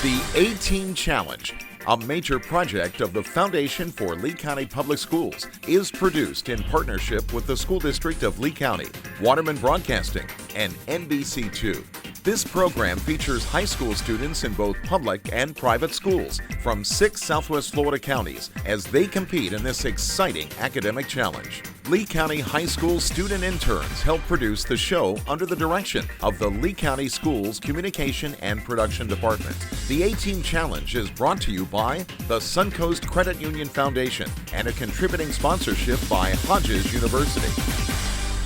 The A-Team Challenge, a major project of the Foundation for Lee County Public Schools, is produced in partnership with the School District of Lee County, Waterman Broadcasting, and NBC2. This program features high school students in both public and private schools from 6 Southwest Florida counties as they compete in this exciting academic challenge. Lee County High School student interns help produce the show under the direction of the Lee County Schools Communication and Production Department. The A-Team Challenge is brought to you by the Suncoast Credit Union Foundation and a contributing sponsorship by Hodges University.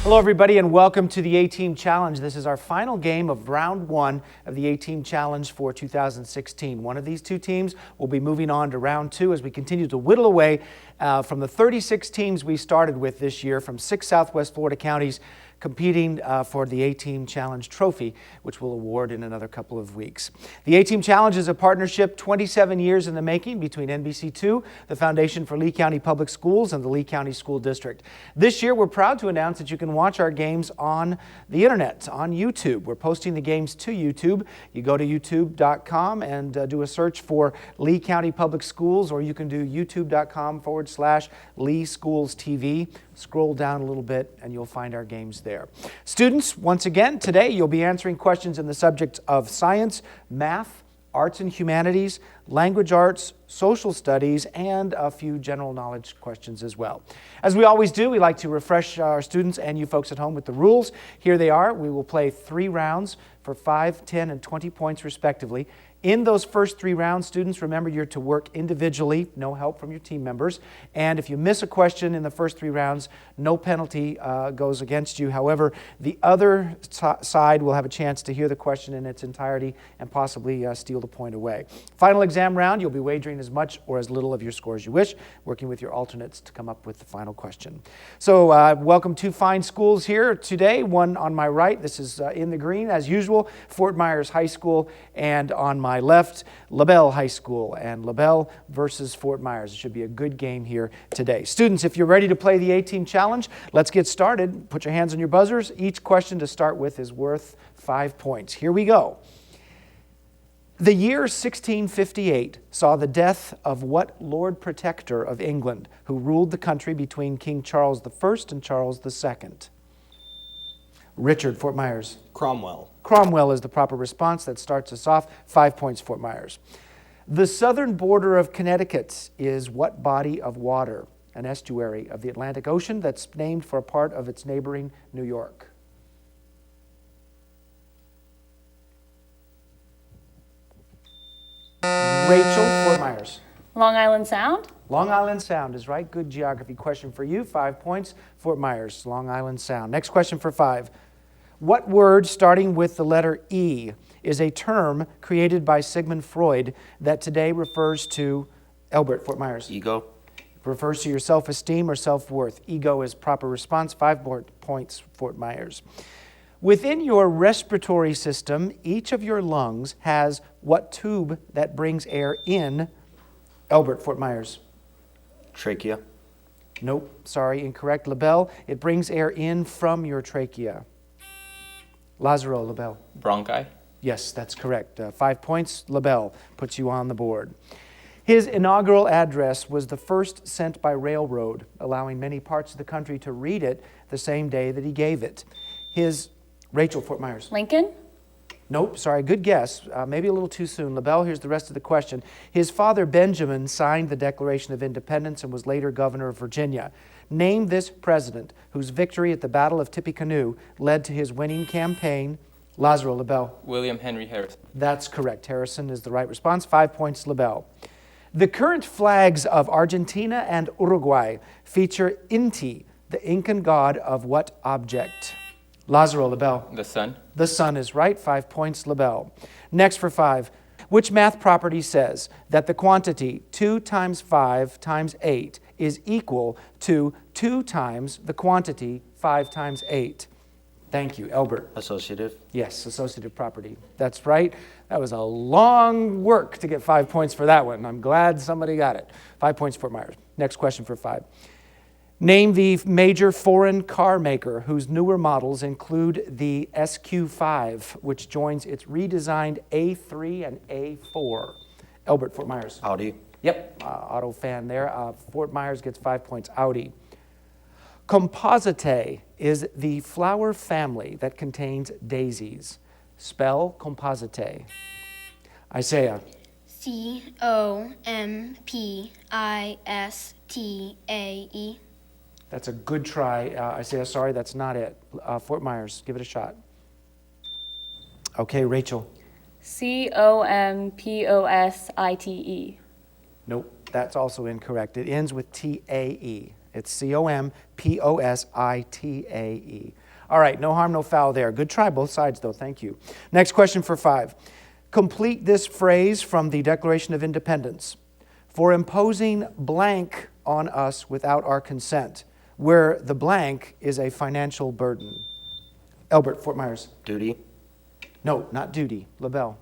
Hello everybody and welcome to the A-Team Challenge. This is our final game of round 1 of the A-Team Challenge for 2016. One of these two teams will be moving on to round 2 as we continue to whittle away from the 36 teams we started with this year from 6 Southwest Florida counties competing for the A-Team Challenge trophy, which we'll award in another couple of weeks. The A-Team Challenge is a partnership 27 years in the making between NBC2, the Foundation for Lee County Public Schools, and the Lee County School District. This year, we're proud to announce that you can watch our games on the internet, on YouTube. We're posting the games to YouTube. You go to youtube.com and do a search for Lee County Public Schools, or you can do youtube.com/Lee Schools TV. Scroll down a little bit and you'll find our games there. Students, once again, today you'll be answering questions in the subjects of science, math, arts and humanities, language arts, social studies, and a few general knowledge questions as well. As we always do, we like to refresh our students and you folks at home with the rules. Here they are. We will play 3 rounds for 5, 10, and 20 points respectively. In those first 3 rounds, students, remember you're to work individually, no help from your team members. And if you miss a question in the first 3 rounds, no penalty goes against you. However, the other side will have a chance to hear the question in its entirety and possibly steal the point away. Final exam round, you'll be wagering as much or as little of your score as you wish, working with your alternates to come up with the final question. So welcome 2 fine schools here today. One on my right, this is in the green as usual, Fort Myers High School, and on my left, LaBelle High School, and LaBelle versus Fort Myers. It should be a good game here today. Students, if you're ready to play the A-Team Challenge, let's get started. Put your hands on your buzzers. Each question to start with is worth 5 points. Here we go. The year 1658 saw the death of what Lord Protector of England, who ruled the country between King Charles I and Charles II? Richard, Fort Myers. Cromwell. Cromwell is the proper response. That starts us off. 5 points, Fort Myers. The southern border of Connecticut is what body of water? An estuary of the Atlantic Ocean that's named for a part of its neighboring New York. Rachel, Fort Myers. Long Island Sound? Long Island Sound is right. Good geography question for you. 5 points. Fort Myers, Long Island Sound. Next question for 5. What word starting with the letter E is a term created by Sigmund Freud that today refers to, Albert, Fort Myers? Ego. Refers to your self-esteem or self-worth. Ego is proper response. 5 points, Fort Myers. Within your respiratory system, each of your lungs has what tube that brings air in? Albert, Fort Myers. Trachea. Nope, sorry, incorrect. LaBelle, it brings air in from your trachea. Lazaro, LaBelle. Bronchi. Yes, that's correct. 5 points. LaBelle puts you on the board. His inaugural address was the first sent by railroad, allowing many parts of the country to read it the same day that he gave it. Rachel, Fort Myers. Lincoln? Nope, sorry, good guess. Maybe a little too soon. LaBelle, here's the rest of the question. His father, Benjamin, signed the Declaration of Independence and was later governor of Virginia. Name this president whose victory at the Battle of Tippecanoe led to his winning campaign. Lazaro, LaBelle. William Henry Harrison. That's correct. Harrison is the right response. 5 points, LaBelle. The current flags of Argentina and Uruguay feature Inti, the Incan god of what object? Lazaro, LaBelle. The sun. The sun is right. 5 points, LaBelle. Next for 5. Which math property says that the quantity 2 times 5 times 8 is equal to 2 times the quantity 5 times 8? Thank you, Albert. Associative. Yes, associative property. That's right. That was a long work to get 5 points for that one. I'm glad somebody got it. 5 points, Fort Myers. Next question for 5. Name the major foreign car maker whose newer models include the SQ5, which joins its redesigned A3 and A4. Albert, Fort Myers. Audi. Yep, auto fan there. Fort Myers gets 5 points. Audi. Compositae is the flower family that contains daisies. Spell compositae. Isaiah. Compistae. That's a good try. Isaiah, sorry, that's not it. Fort Myers, give it a shot. Okay, Rachel. Composite. Nope, that's also incorrect. It ends with T-A-E. It's Compositae. All right, no harm, no foul there. Good try, both sides, though. Thank you. Next question for 5. Complete this phrase from the Declaration of Independence. For imposing blank on us without our consent, where the blank is a financial burden. Albert, Fort Myers. Duty. No, not duty. LaBelle.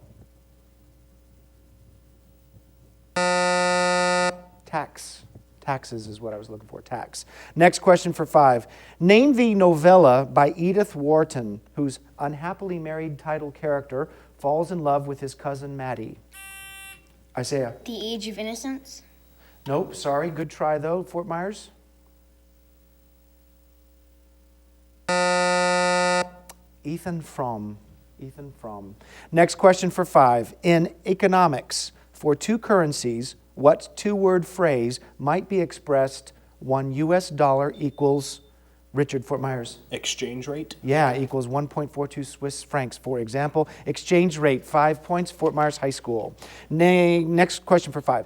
Tax. Taxes is what I was looking for. Tax. Next question for 5. Name the novella by Edith Wharton whose unhappily married title character falls in love with his cousin Maddie. Isaiah. The Age of Innocence. Nope, sorry. Good try, though. Fort Myers. Ethan Fromm. Next question for 5. In economics, for 2 currencies, what 2-word phrase might be expressed $1 US equals, Richard, Fort Myers? Exchange rate? Yeah, equals 1.42 Swiss francs, for example. Exchange rate, 5 points, Fort Myers High School. Next question for 5.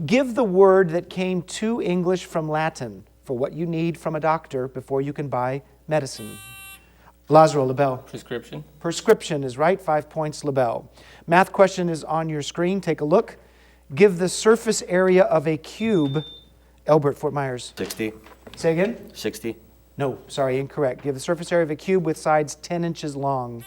Give the word that came to English from Latin for what you need from a doctor before you can buy medicine. Lazaro, LaBelle. Prescription. Prescription is right, 5 points, LaBelle. Math question is on your screen. Take a look. Give the surface area of a cube. Albert, Fort Myers. 60. Say again? 60. No, sorry, incorrect. Give the surface area of a cube with sides 10 inches long.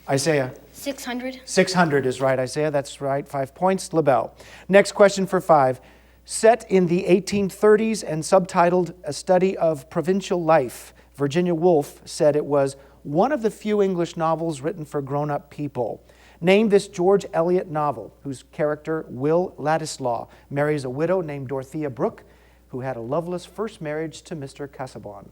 Isaiah. 600. 600 is right, Isaiah. That's right. 5 points. LaBelle. Next question for 5. Set in the 1830s and subtitled A Study of Provincial Life, Virginia Woolf said it was one of the few English novels written for grown-up people. Name this George Eliot novel whose character, Will Ladislaw, marries a widow named Dorothea Brooke, who had a loveless first marriage to Mr. Casaubon.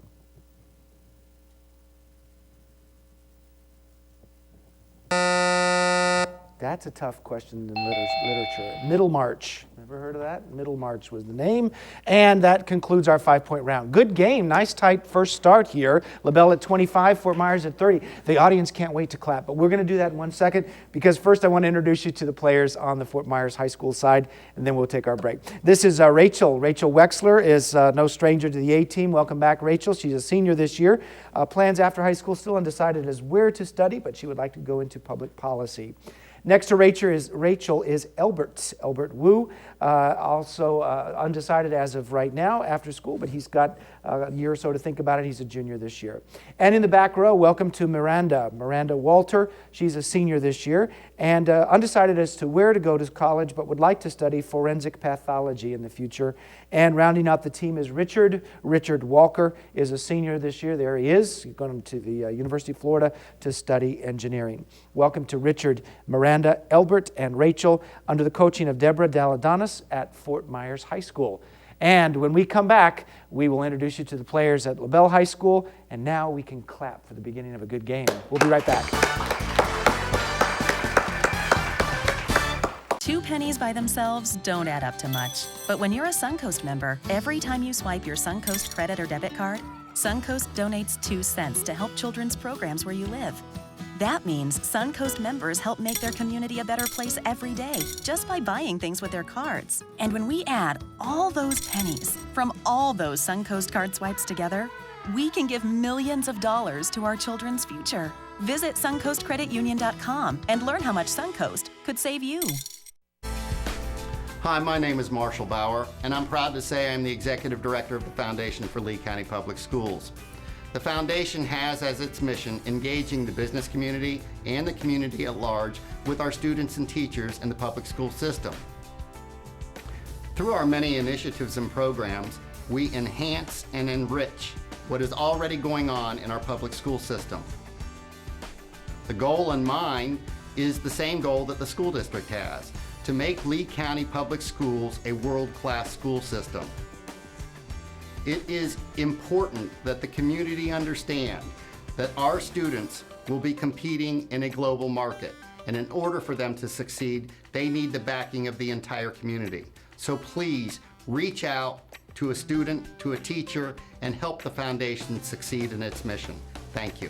That's a tough question in literature. Middlemarch. Ever heard of that? Middlemarch was the name. And that concludes our 5-point round. Good game. Nice tight first start here. LaBelle at 25, Fort Myers at 30. The audience can't wait to clap, but we're going to do that in 1 second because first I want to introduce you to the players on the Fort Myers High School side, and then we'll take our break. This is Rachel. Rachel Wexler is no stranger to the A-team. Welcome back, Rachel. She's a senior this year. Plans after high school, still undecided as where to study, but she would like to go into public policy. Next to Rachel is Albert Wu, also undecided as of right now after school, but he's got a year or so to think about it. He's a junior this year. And in the back row, welcome to Miranda Walter. She's a senior this year and undecided as to where to go to college, but would like to study forensic pathology in the future. And rounding out the team is Richard. Richard Walker is a senior this year. There he is. He's going to the University of Florida to study engineering. Welcome to Richard, Miranda, Albert, and Rachel under the coaching of Deborah Daladonis at Fort Myers High School. And when we come back, we will introduce you to the players at LaBelle High School. And now we can clap for the beginning of a good game. We'll be right back. 2 pennies by themselves don't add up to much. But when you're a Suncoast member, every time you swipe your Suncoast credit or debit card, Suncoast donates 2 cents to help children's programs where you live. That means Suncoast members help make their community a better place every day just by buying things with their cards. And when we add all those pennies from all those Suncoast card swipes together, we can give millions of dollars to our children's future. Visit SuncoastCreditUnion.com and learn how much Suncoast could save you. Hi, my name is Marshall Bauer, and I'm proud to say I'm the Executive Director of the Foundation for Lee County Public Schools. The Foundation has as its mission engaging the business community and the community at large with our students and teachers in the public school system. Through our many initiatives and programs, we enhance and enrich what is already going on in our public school system. The goal in mind is the same goal that the school district has, to make Lee County Public Schools a world-class school system. It is important that the community understand that our students will be competing in a global market, and in order for them to succeed, they need the backing of the entire community. So please reach out to a student, to a teacher, and help the foundation succeed in its mission. Thank you.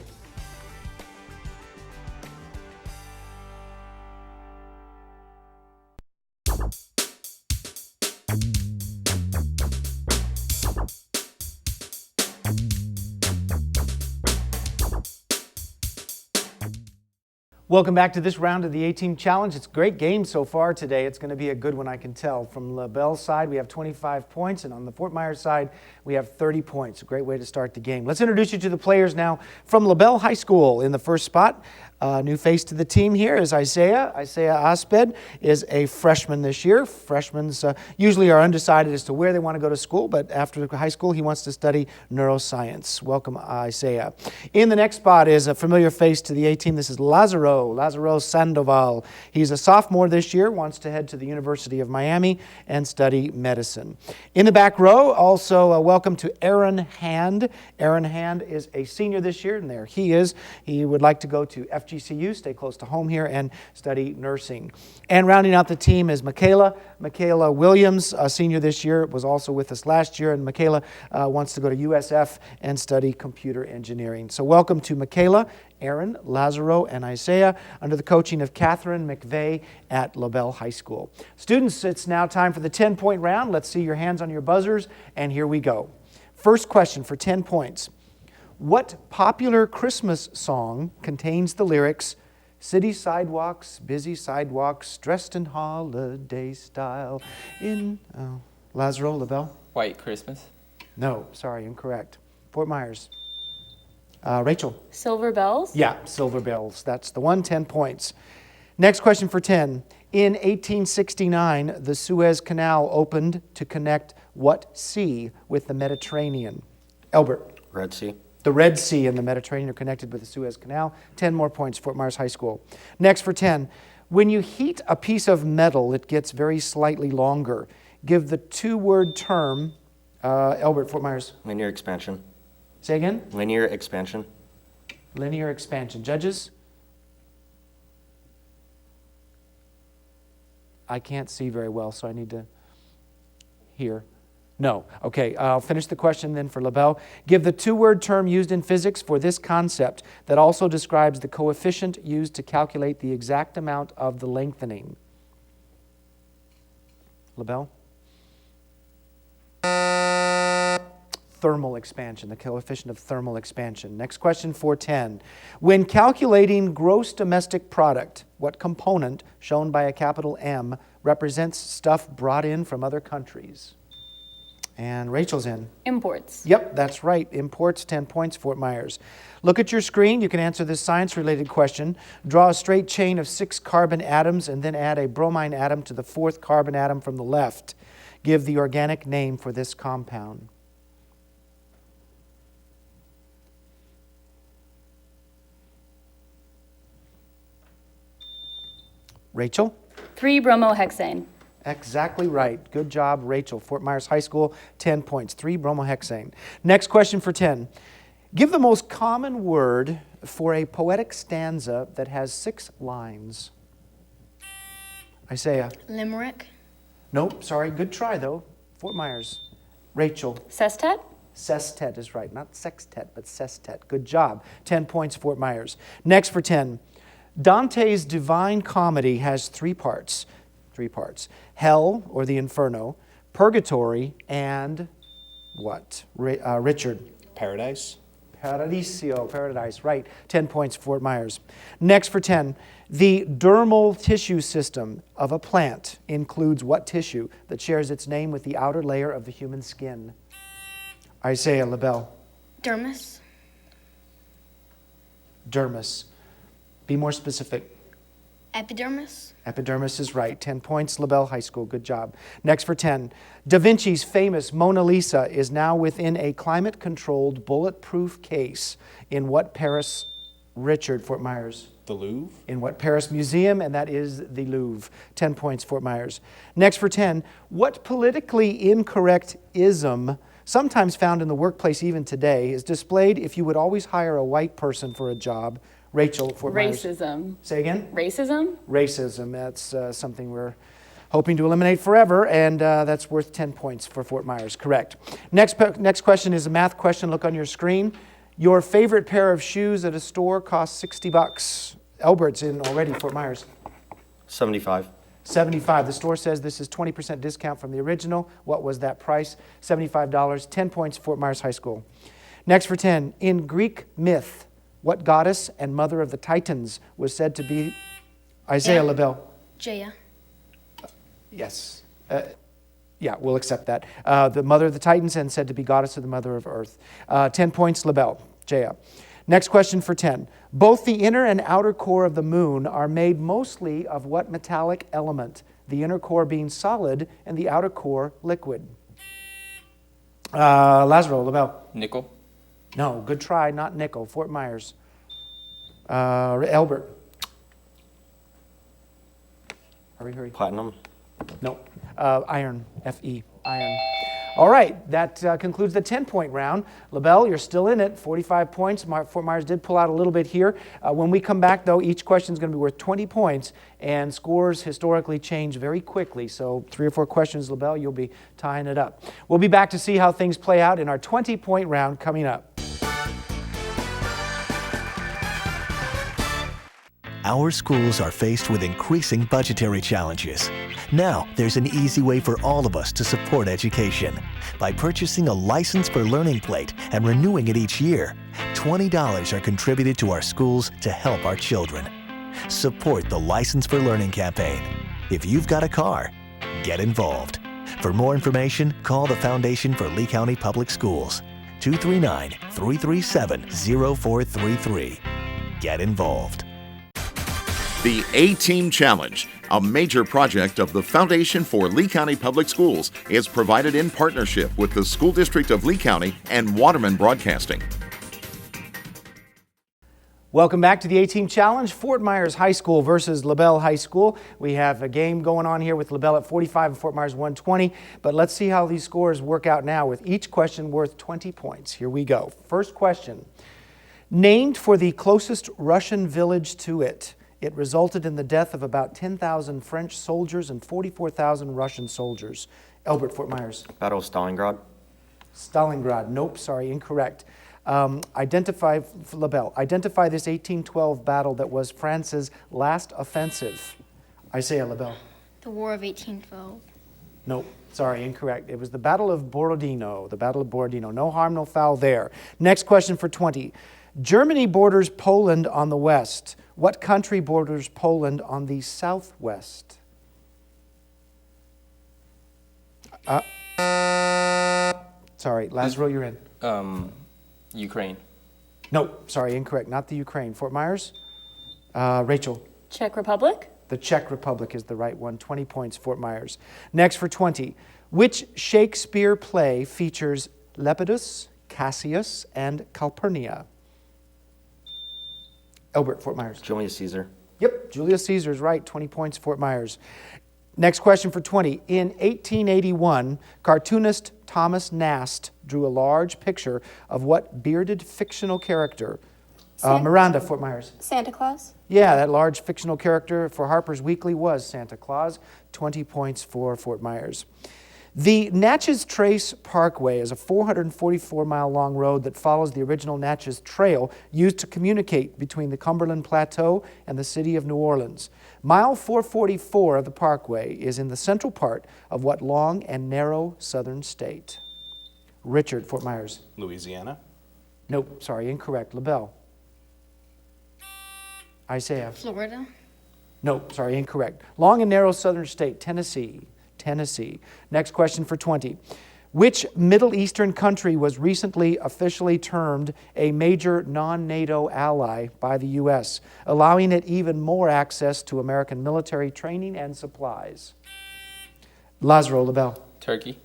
Welcome back to this round of the A-Team Challenge. It's a great game so far today. It's going to be a good one, I can tell. From LaBelle's side, we have 25 points, and on the Fort Myers side, we have 30 points. A great way to start the game. Let's introduce you to the players now from LaBelle High School. In the first spot, new face to the team here is Isaiah. Isaiah Asped is a freshman this year. Freshmen usually are undecided as to where they want to go to school, but after high school, he wants to study neuroscience. Welcome, Isaiah. In the next spot is a familiar face to the A-Team. This is Lazaro Sandoval. He's a sophomore this year, wants to head to the University of Miami and study medicine. In the back row, also welcome to Aaron Hand. Aaron Hand is a senior this year, and there he is. He would like to go to FGCU, stay close to home here, and study nursing. And rounding out the team is Michaela. Michaela Williams, a senior this year, was also with us last year, and Michaela wants to go to USF and study computer engineering. So welcome to Michaela, Aaron, Lazaro, and Isaiah under the coaching of Catherine McVeigh at LaBelle High School. Students, it's now time for the 10-point round. Let's see your hands on your buzzers, and here we go. First question for 10 points. What popular Christmas song contains the lyrics, "City sidewalks, busy sidewalks, dressed in holiday style in..." Lazaro, LaBelle? White Christmas. No, sorry, incorrect. Fort Myers. Rachel? Silver bells? Yeah, Silver Bells. That's the one, 10 points. Next question for 10. In 1869, the Suez Canal opened to connect what sea with the Mediterranean? Albert? Red Sea. The Red Sea and the Mediterranean are connected with the Suez Canal. 10 more points, Fort Myers High School. Next for 10. When you heat a piece of metal, it gets very slightly longer. Give the two-word term, Albert, Fort Myers. Linear expansion. Say again? Linear expansion. Linear expansion. Judges? I can't see very well, so I need to hear. No. Okay, I'll finish the question then for LaBelle. Give the two-word term used in physics for this concept that also describes the coefficient used to calculate the exact amount of the lengthening. LaBelle? Thermal expansion, the coefficient of thermal expansion. Next question, 410. When calculating gross domestic product, what component, shown by a capital M, represents stuff brought in from other countries? And Rachel's in. Imports. Yep, that's right. Imports, 10 points, Fort Myers. Look at your screen. You can answer this science-related question. Draw a straight chain of 6 carbon atoms and then add a bromine atom to the 4th carbon atom from the left. Give the organic name for this compound. Rachel? 3-bromohexane. Exactly right. Good job, Rachel. Fort Myers High School, 10 points. 3-bromohexane. Next question for 10. Give the most common word for a poetic stanza that has 6 lines. Isaiah? Limerick. Nope, sorry. Good try, though. Fort Myers. Rachel? Sestet. Sestet is right. Not sextet, but sestet. Good job. 10 points, Fort Myers. Next for 10. Dante's Divine Comedy has 3 parts. 3 parts. Hell, or the Inferno, Purgatory, and what? Richard? Paradise. Paradiso, paradise, right. 10 points, Fort Myers. Next for 10. The dermal tissue system of a plant includes what tissue that shares its name with the outer layer of the human skin? Isaiah, LaBelle. Dermis. Dermis. Be more specific. Epidermis. Epidermis is right. 10 points. LaBelle High School. Good job. Next for 10. Da Vinci's famous Mona Lisa is now within a climate-controlled, bulletproof case in what Paris, Richard, Fort Myers? The Louvre. In what Paris museum? And that is the Louvre. 10 points, Fort Myers. Next for 10. What politically incorrect ism, sometimes found in the workplace even today, is displayed if you would always hire a white person for a job? Rachel, Fort Myers. Racism. Say again? Racism? Racism. That's something we're hoping to eliminate forever, and that's worth 10 points for Fort Myers. Correct. Next question is a math question. Look on your screen. Your favorite pair of shoes at a store costs $60. Albert's in already, Fort Myers. 75. 75. The store says this is 20% discount from the original. What was that price? $75. 10 points, Fort Myers High School. Next for 10. In Greek myth, what goddess and mother of the Titans was said to be Isaiah LaBelle? Jaya. Yes. Yeah, we'll accept that. The mother of the Titans and said to be goddess of the mother of earth. 10 points, LaBelle. Jaya. Next question for 10. Both the inner and outer core of the moon are made mostly of what metallic element? The inner core being solid and the outer core liquid. Lazaro, LaBelle. Nickel. No, good try, not nickel. Fort Myers. Albert. Hurry. Platinum. No. Iron. Fe. Iron. All right, that concludes the 10-point round. LaBelle, you're still in it, 45 points. Fort Myers did pull out a little bit here. When we come back, though, each question is going to be worth 20 points, and scores historically change very quickly. So 3 or 4 questions, LaBelle, you'll be tying it up. We'll be back to see how things play out in our 20-point round coming up. Our schools are faced with increasing budgetary challenges. Now, there's an easy way for all of us to support education. By purchasing a License for Learning plate and renewing it each year, $20 are contributed to our schools to help our children. Support the License for Learning campaign. If you've got a car, get involved. For more information, call the Foundation for Lee County Public Schools, 239-337-0433. Get involved. The A-Team Challenge, a major project of the Foundation for Lee County Public Schools, is provided in partnership with the School District of Lee County and Waterman Broadcasting. Welcome back to the A-Team Challenge, Fort Myers High School versus LaBelle High School. We have a game going on here with LaBelle at 45 and Fort Myers 120, but let's see how these scores work out now with each question worth 20 points. Here we go. First question. Named for the closest Russian village to it, it resulted in the death of about 10,000 French soldiers and 44,000 Russian soldiers. Albert, Fort Myers. Battle of Stalingrad. Stalingrad. Nope, sorry, incorrect. Identify, LaBelle, identify this 1812 battle that was France's last offensive. Isaiah, LaBelle. The War of 1812. Nope, sorry, incorrect. It was the Battle of Borodino. The Battle of Borodino. No harm, no foul there. Next question for 20. Germany borders Poland on the west. What country borders Poland on the southwest? Sorry, Lazaro, you're in. Ukraine. No, sorry, incorrect. Not the Ukraine. Fort Myers? Rachel. Czech Republic? The Czech Republic is the right one. 20 points, Fort Myers. Next for 20. Which Shakespeare play features Lepidus, Cassius, and Calpurnia? Albert, Fort Myers. Julius Caesar. Yep, Julius Caesar is right. 20 points, Fort Myers. Next question for 20. In 1881, cartoonist Thomas Nast drew a large picture of what bearded fictional character? Miranda, Fort Myers. Santa Claus? Yeah, that large fictional character for Harper's Weekly was Santa Claus. 20 points for Fort Myers. The Natchez Trace Parkway is a 444-mile-long road that follows the original Natchez Trail used to communicate between the Cumberland Plateau and the city of New Orleans. Mile 444 of the parkway is in the central part of what long and narrow southern state? Richard, Fort Myers. Louisiana. Nope, sorry, incorrect. LaBelle. Isaiah. Florida. Nope, sorry, incorrect. Long and narrow southern state, Tennessee. Tennessee. Next question for 20. Which Middle Eastern country was recently officially termed a major non-NATO ally by the U.S., allowing it even more access to American military training and supplies? Lazaro, LaBelle. Turkey.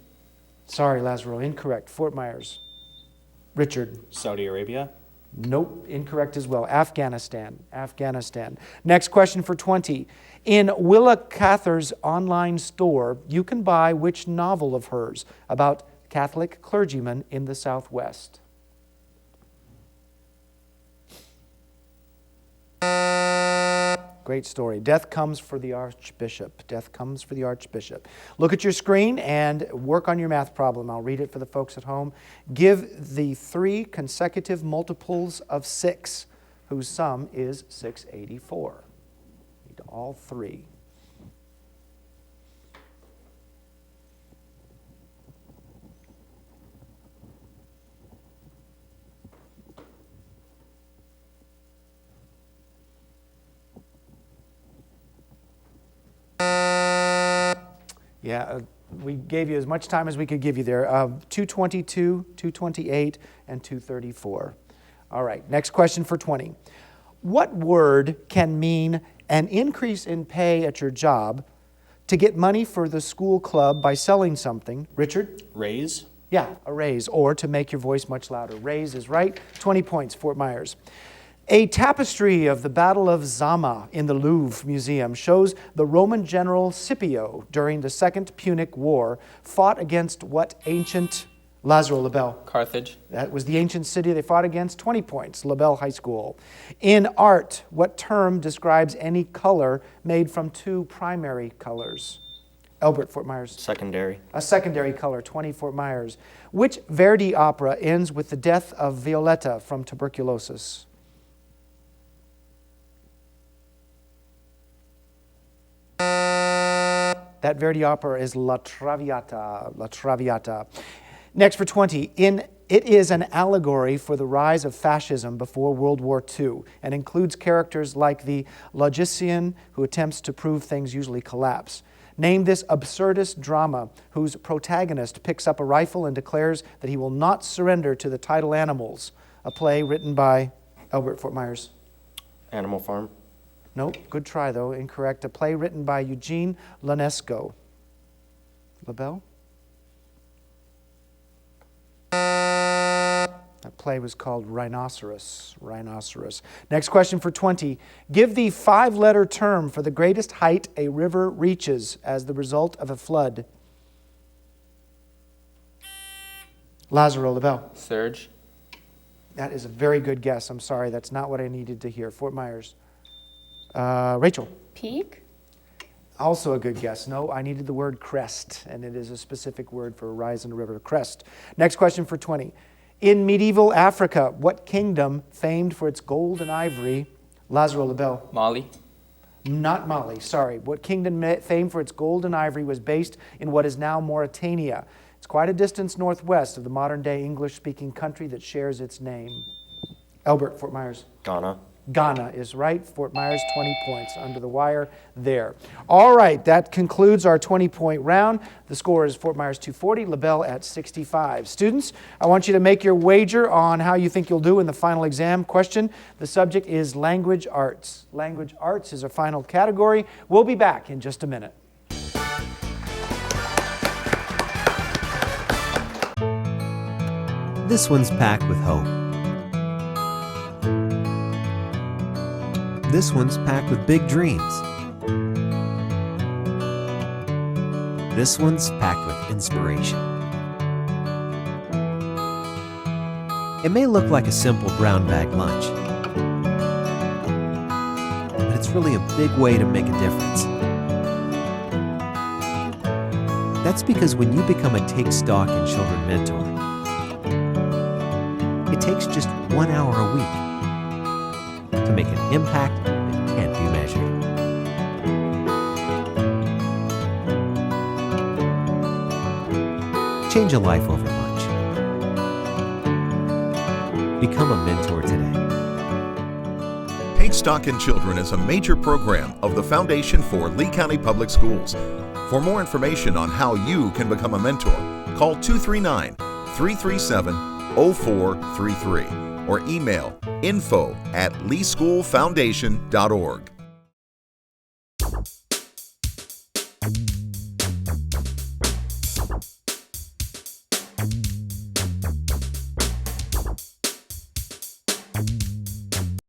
Sorry, Lazaro, incorrect. Fort Myers. Richard. Saudi Arabia. Nope, incorrect as well. Afghanistan. Next question for 20. In Willa Cather's online store, you can buy which novel of hers about Catholic clergymen in the Southwest? Great story. Death comes for the Archbishop. Look at your screen and work on your math problem. I'll read it for the folks at home. Give the 3 consecutive multiples of 6, whose sum is 684. Need all 3. Yeah, we gave you as much time as we could give you there. 222, 228, and 234. All right, next question for 20. What word can mean an increase in pay at your job to get money for the school club by selling something? Richard? Raise. Yeah, a raise, or to make your voice much louder. Raise is right. 20 points, Fort Myers. A tapestry of the Battle of Zama in the Louvre Museum shows the Roman general Scipio during the Second Punic War fought against what ancient... Lazaro, LaBelle. Carthage. That was the ancient city they fought against. 20 points, LaBelle High School. In art, what term describes any color made from 2 primary colors? Albert, Fort Myers. Secondary. A secondary color, 20, Fort Myers. Which Verdi opera ends with the death of Violetta from tuberculosis? That Verdi opera is La Traviata. Next for 20. It is an allegory for the rise of fascism before World War II and includes characters like the logician who attempts to prove things usually collapse. Name this absurdist drama whose protagonist picks up a rifle and declares that he will not surrender to the tidal animals. A play written by Albert, Fort Myers. Animal Farm. Nope, good try though, incorrect. A play written by Eugene Ionesco. LaBelle? That play was called Rhinoceros. Next question for 20. Give the 5-letter term for the greatest height a river reaches as the result of a flood. Lazaro, LaBelle. Surge. That is a very good guess. I'm sorry, that's not what I needed to hear. Fort Myers. Rachel. Peak? Also a good guess. No, I needed the word crest, and it is a specific word for a rise in a river. Crest. Next question for 20. In medieval Africa, what kingdom famed for its gold and ivory? Lazaro, LaBelle. Mali. Not Mali, sorry. What kingdom famed for its gold and ivory was based in what is now Mauritania? It's quite a distance northwest of the modern-day English-speaking country that shares its name. Albert, Fort Myers. Ghana. Ghana is right. Fort Myers, 20 points under the wire there. All right, that concludes our 20-point round. The score is Fort Myers 240, LaBelle at 65. Students, I want you to make your wager on how you think you'll do in the final exam question. The subject is language arts. Language arts is our final category. We'll be back in just a minute. This one's packed with hope. This one's packed with big dreams. This one's packed with inspiration. It may look like a simple brown bag lunch, but it's really a big way to make a difference. That's because when you become a Take Stock in Children mentor, it takes just 1 hour a week to make an impact that can't be measured. Change a life over lunch. Become a mentor today. Take Stock in Children is a major program of the Foundation for Lee County Public Schools. For more information on how you can become a mentor, call 239-337-0433 or email info@leeschoolfoundation.org.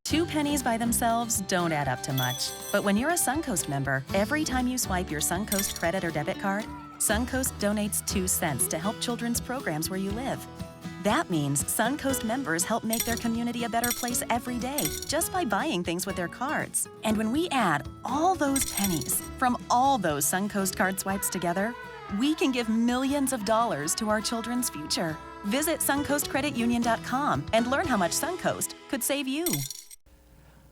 Two pennies by themselves don't add up to much. But when you're a Suncoast member, every time you swipe your Suncoast credit or debit card, Suncoast donates 2 cents to help children's programs where you live. That means Suncoast members help make their community a better place every day just by buying things with their cards. And when we add all those pennies from all those Suncoast card swipes together, we can give millions of dollars to our children's future. Visit suncoastcreditunion.com and learn how much Suncoast could save you.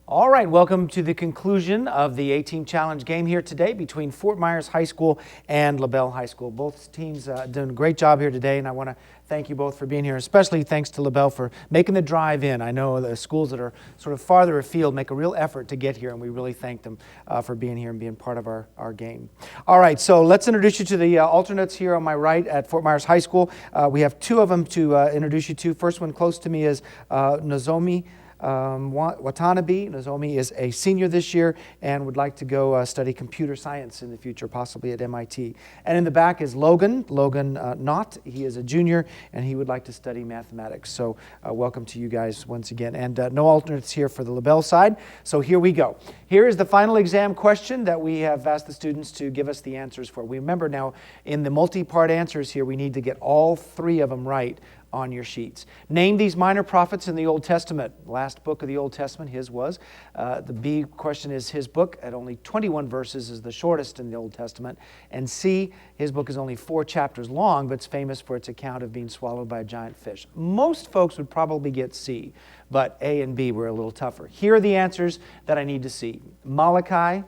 All right, welcome to the conclusion of the A-Team Challenge game here today between Fort Myers High School and LaBelle High School. Both teams doing a great job here today, and I want to thank you both for being here, especially thanks to LaBelle for making the drive in. I know the schools that are sort of farther afield make a real effort to get here, and we really thank them for being here and being part of our game. All right, so let's introduce you to the alternates here on my right at Fort Myers High School. We have two of them to introduce you to. First one close to me is Nozomi Watanabe. Nozomi is a senior this year and would like to go study computer science in the future, possibly at MIT. And in the back is Logan Knott. He is a junior and he would like to study mathematics. So welcome to you guys once again. And no alternates here for the LaBelle side. So here we go. Here is the final exam question that we have asked the students to give us the answers for. We remember now in the multi-part answers here, we need to get all three of them right on your sheets. Name these minor prophets in the Old Testament. Last book of the Old Testament, his was. The B question is his book at only 21 verses is the shortest in the Old Testament. And C, his book is only 4 chapters long, but it's famous for its account of being swallowed by a giant fish. Most folks would probably get C, but A and B were a little tougher. Here are the answers that I need to see. Malachi,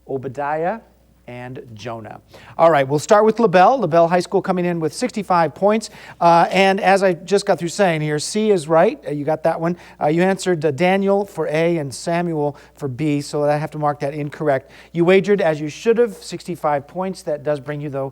Obadiah, and Jonah. All right, we'll start with LaBelle. LaBelle High School coming in with 65 points. And as I just got through saying here, C is right. You got that one. You answered Daniel for A and Samuel for B, so I have to mark that incorrect. You wagered, as you should have, 65 points. That does bring you, though,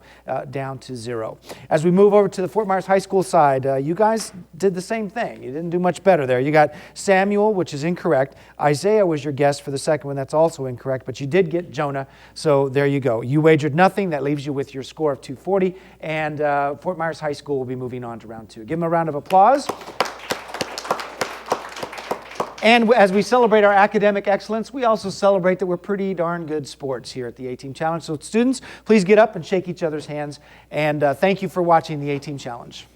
down to 0. As we move over to the Fort Myers High School side, you guys did the same thing. You didn't do much better there. You got Samuel, which is incorrect. Isaiah was your guess for the second one. That's also incorrect, but you did get Jonah, so there you go. You wagered nothing. That leaves you with your score of 240, and Fort Myers High School will be moving on to round 2. Give them a round of applause. And as we celebrate our academic excellence, we also celebrate that we're pretty darn good sports here at the A-Team Challenge. So students, please get up and shake each other's hands, and thank you for watching the A-Team Challenge.